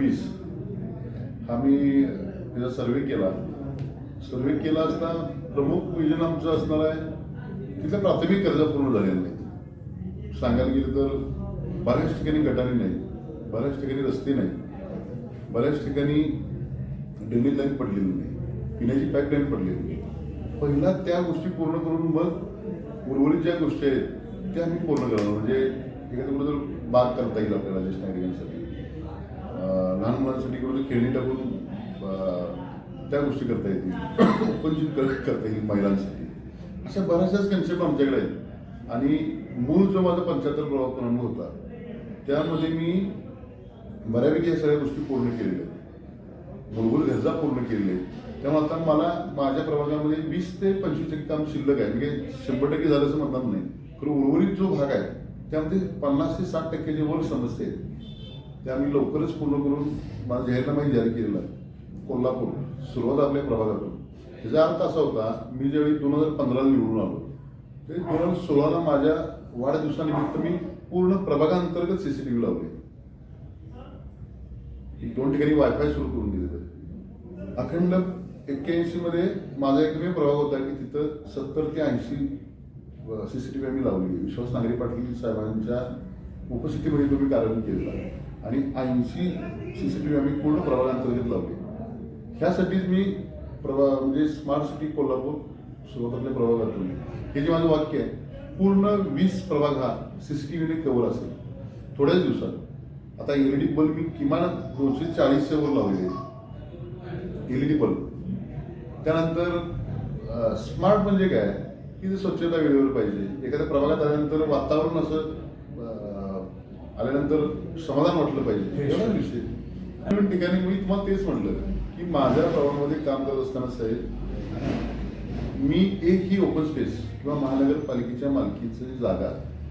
20 हा मी त्याचा सर्वे केला असता प्रमुख विजन आमचं असणार आहे तिथल्या प्राथमिक गरजा पूर्ण झालेल्या नाहीत. सांगायला गेलं तर बऱ्याच ठिकाणी गटारी नाही, बऱ्याच ठिकाणी रस्ते नाही, बऱ्याच ठिकाणी ड्रेनेज लाईन पडलेली नाही, पिण्याची पाईपलाईन पडलेली नाही. पहिला त्या गोष्टी पूर्ण करून मग उर्वरित ज्या गोष्टी आहेत त्या आम्ही पूर्ण करणार. म्हणजे एखाद्या कुठं जर बाग करता येईल आपल्याला ज्येष्ठ नागरिकांसाठी, लहान मुलांसाठी कुठं खेळणी टाकून त्या गोष्टी करता येतील, ओपन जिम करता येईल महिलांसाठी. अशा बऱ्याचशाच कन्सेप्ट आमच्याकडे आहेत. आणि मूळ जो माझा 75 प्रभाग क्रमांक होता त्यामध्ये मी बऱ्यापैकी या सगळ्या गोष्टी पूर्ण केलेल्या आहेत, मूलभूत गरजा पूर्ण केलेल्या आहेत. त्यामुळे आता मला माझ्या प्रभागामध्ये 20 ते 25% काम शिल्लक आहे. म्हणजे 100% झालं असं म्हणतात नाही, तर उर्वरित जो भाग आहे त्यामध्ये 50 ते 60% वर समस्या आहेत त्या आम्ही लवकरच पूर्ण करून माझा जाहीरनामा जारी केलेला आहे. कोल्हापूर सुरुवात आपल्या प्रभागातून. त्याचा अर्थ असा होता, मी ज्यावेळी 2015 निवडून आलो ते 2016 माझ्या वाढदिवसानिमित्त मी पूर्ण प्रभागांतर्गत CCTV लावले. 2 ठिकाणी वायफाय सुरू करून दिले. अखंड 81 मध्ये माझा एकमेव प्रभाग होता की तिथं 70 ते 80 CCTV आम्ही लावली. विश्वास नांगरे पाटील साहेबांच्या उपस्थितीमध्ये तुम्ही कार्यान्वित केलेला आहे आणि 80 CCTV आम्ही पूर्ण प्रभागांतर्गत लावले. ह्यासाठीच मी म्हणजे स्मार्ट सिटी कोल्हापूर सुरुवातीतल्या प्रभागातून हे जे माझं वाक्य आहे, पूर्ण 20 प्रभाग हा CCTVने कव्हर असेल थोड्याच दिवसात. आता LED बल्ब मी किमान 240 वर लावलेले आहेत, LED बल्ब. त्यानंतर स्मार्ट म्हणजे काय की स्वच्छता वेळेवर पाहिजे. एखाद्या प्रभागात आल्यानंतर वातावरण असं आल्यानंतर समाधान वाटलं पाहिजे, एवढा विषय. ठिकाणी मी तुम्हाला तेच म्हटलं की माझ्या प्रभागामध्ये काम करत असताना साहेब मी एकही ओपन स्पेस किंवा महानगरपालिकेच्या मालकीची जागा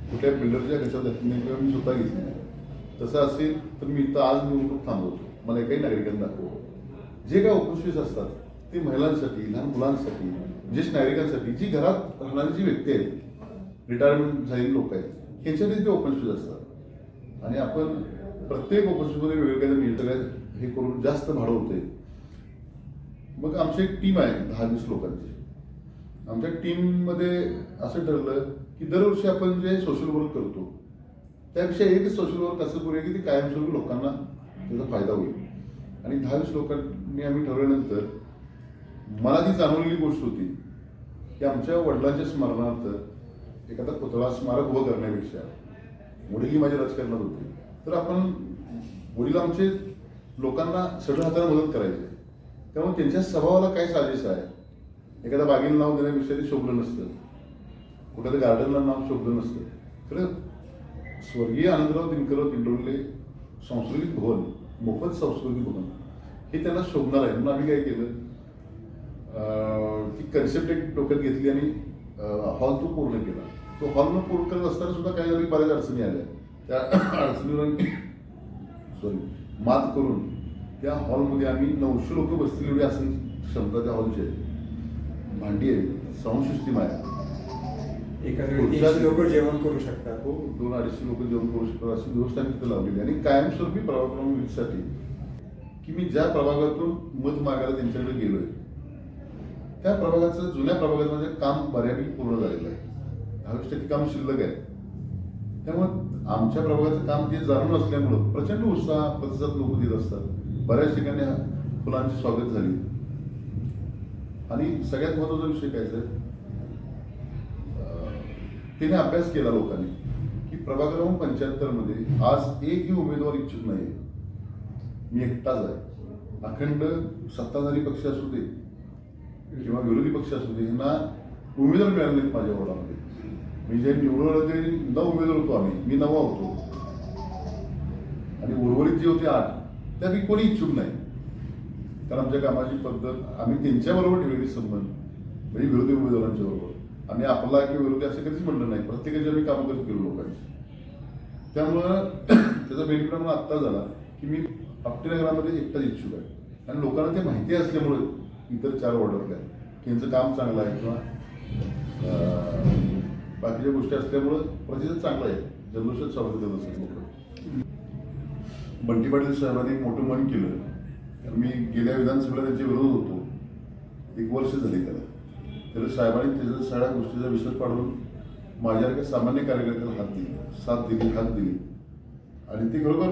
कुठल्या बिल्डरच्या कशात घातली किंवा मी स्वतः घेतली नाही. तसं असेल तर मी इथं आज निवडणूक थांबवतो, मला एकाही नागरिकांना दाखवतो. जे काय ओपन स्पेस असतात ते महिलांसाठी, लहान मुलांसाठी, ज्येष्ठ नागरिकांसाठी, जी घरात राहणारी जी व्यक्ती आहेत, रिटायरमेंट झालेली लोक आहेत, यांच्यासाठी ते ओपन स्पेस असतात. आणि आपण प्रत्येक ओपन स्पेसमध्ये वेगवेगळ्या नियोजन हे करून जास्त भाडं होते. मग आमची एक टीम आहे 10-20 लोकांची. आमच्या टीममध्ये असं ठरलं की दरवर्षी आपण जे सोशल वर्क करतो त्यापेक्षा एक सोशल वर्क असं करूया की ते कायमस्वरूपी लोकांना त्याचा फायदा होईल. आणि 10-20 लोकांनी आम्ही ठरवल्यानंतर मला ती जाणवलेली गोष्ट होती की आमच्या वडिलांच्या स्मरणार्थ एखादा पुतळा स्मारक उभं करण्यापेक्षा, वडील माझ्या राजकारणात होते, तर आपण वडील आमचे लोकांना सगळ्या हाताने मदत करायचे. त्यामुळे त्यांच्या स्वभावाला काय साजेस आहे. एखाद्या बागेला नाव देण्यापेक्षा ते शोभलं नसतं, कुठल्या गार्डनला नाव शोभलं नसतं. तर स्वर्गीय आनंदराव दिनकरराव दिंडोरले सांस्कृतिक भवन, मोफत सांस्कृतिक भवन हे त्यांना शोभणार आहे. म्हणून आम्ही काय केलं, ती कन्सेप्ट एक डोक्यात घेतली आणि हॉल तो पूर्ण केला. तो हॉल न पूर्ण करत असताना सुद्धा काही जरी बऱ्याच अडचणी आल्या. त्या अडचणीवर मात करून त्या हॉलमध्ये आम्ही 900 लोक बसतील एवढी असं क्षमता त्या हॉलची आहे. भांडी आहे, साऊंड सिस्टीम आहे, लोक जेवण करू शकतात. हो, 200-250 लोक जेवण करू शकतात अशी व्यवस्था मी तिथे लावलेली. आणि कायमस्वरूपी प्रभाग क्रमांक 20 साठी की मी ज्या प्रभागातून मत मागायला त्यांच्याकडे गेलोय त्या प्रभागाचं, जुन्या प्रभागात माझं काम बऱ्यापैकी पूर्ण झालेलं आहे. 10% काम शिल्लक आहे. त्यामुळे आमच्या प्रभागाचं काम ते जाणून असल्यामुळं प्रचंड उत्साह प्रतिसाद लोक देत असतात. बऱ्याच ठिकाणी फुलांची स्वागत झाली. आणि सगळ्यात महत्वाचा विषय काय सर, तिने अभ्यास केला लोकांनी की प्रभाग क्रमांक 75 मध्ये आज एकही उमेदवार इच्छुक नाही. मी एकटाच आहे. अखंड सत्ताधारी पक्ष असू दे किंवा विरोधी पक्ष असू दे, यांना उमेदवार मिळाले नाहीत माझ्या वॉर्डामध्ये. मी जे निवडून आलो ते 9 उमेदवार होतो आम्ही, मी 9वा होतो. आणि उर्वरित जे होते 8 त्यापैकी कोणी इच्छुक नाही. कारण आमच्या कामाची पद्धत आम्ही त्यांच्याबरोबर ठेवलेली संबंध म्हणजे विरोधी उमेदवारांच्या बरोबर. आम्ही आपला किंवा विरोधी असं कधीच म्हणलं नाही. प्रत्येकाची आम्ही कामं करत गेलो लोकांची. त्यामुळं त्याचा बेनिफिट मला आत्ता झाला की मी आपटेनगरामध्ये एकटाच इच्छुक आहे. आणि लोकांना ते माहिती असल्यामुळे इतर 4 वॉर्डातल्या की यांचं काम चांगलं आहे किंवा बाकीच्या गोष्टी असल्यामुळं प्रतिसाद चांगला आहे. जल्लोषात स्वागत करत असतात लोक. बंटी पाटील साहेबांनी एक मोठं मन केलं. कारण मी गेल्या विधानसभेला त्यांच्या विरोध होतो, 1 वर्ष झाले त्याला साहेबांनी त्याच्या सगळ्या गोष्टीचा विसर पाडून माझ्यासारख्या सामान्य कार्यकर्त्याला साथ दिली आणि ते खरोखर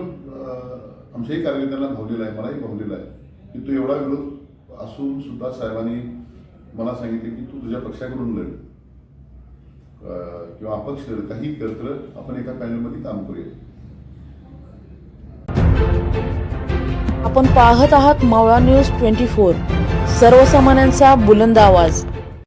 आमच्याही कार्यकर्त्यांना भावलेलं आहे, मलाही भावलेलं आहे की तू एवढा विरोध असून सुद्धा साहेबांनी मला सांगितले की तू तुझ्या पक्षाकडून लढ किंवा अपक्ष लढ, काही कर, आपण एका पॅनलमध्ये काम करूया. आपण पाहत आहात मावळा न्यूज 24, सर्वसामान्यांचा बुलंद आवाज.